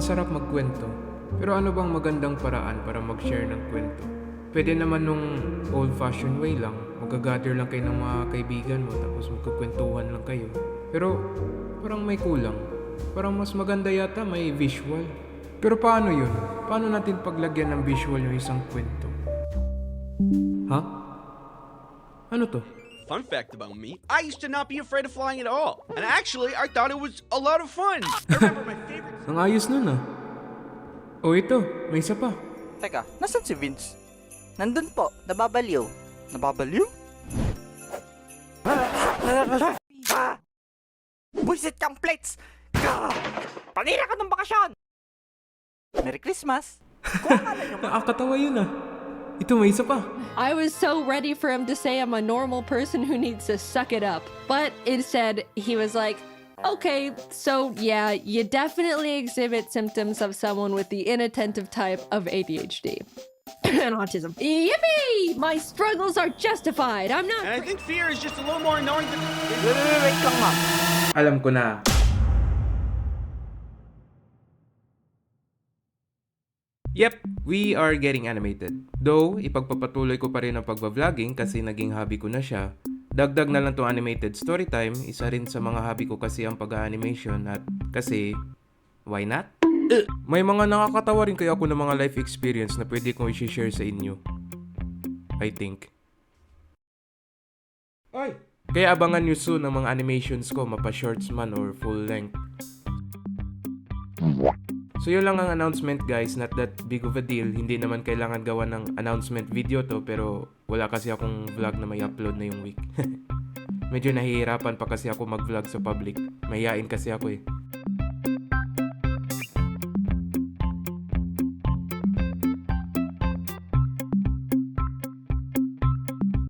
masarap magkwento. Pero ano bang magandang paraan para mag-share ng kwento? Pwede naman nung old-fashioned way lang. Mag-gather lang kayo ng mga kaibigan mo tapos magkukwentuhan lang kayo. Pero parang may kulang. Parang mas maganda yata may visual. Pero paano yun? Paano natin paglagyan ng visual yung isang kwento? Ha? Ano to? Fun fact about me, I used to not be afraid of flying at all. And actually, I thought it was a lot of fun. I remember my favorite... Ang ayos nun ah. O ito, may isa pa. Teka, nasan si Vince? Nandun po, nababaliw. Nababaliw? Buisit kang plates! Panira ka ng bakasyon! Merry Christmas! Kung akala nyo Nakakatawa yun ah. Ito, may isa pa. I was so ready for him to say I'm a normal person who needs to suck it up. But instead, he was like, okay, so yeah, you definitely exhibit symptoms of someone with the inattentive type of ADHD. And autism. Yippee! My struggles are justified. I'm not... And I think fear is just a little more annoying than... wait lang, ma'am. Alam ko na. Yep, we are getting animated. Though, ipagpapatuloy ko pa rin ang pagbablogger kasi naging hobby ko na siya. Dagdag na lang tong animated storytime, isa rin sa mga hobby ko kasi ang pag-animation at kasi, why not? May mga nakakatawa rin kaya ako ng mga life experience na pwede kong i-share sa inyo. I think. Ay! Kaya abangan nyo soon ang mga animations ko, mapa-shorts man or full length. So yun lang ang announcement guys, not that big of a deal. Hindi naman kailangan gawa ng announcement video to, pero wala kasi akong vlog na may upload na yung week. Medyo nahihirapan pa kasi ako mag-vlog sa public. Mahihain kasi ako eh.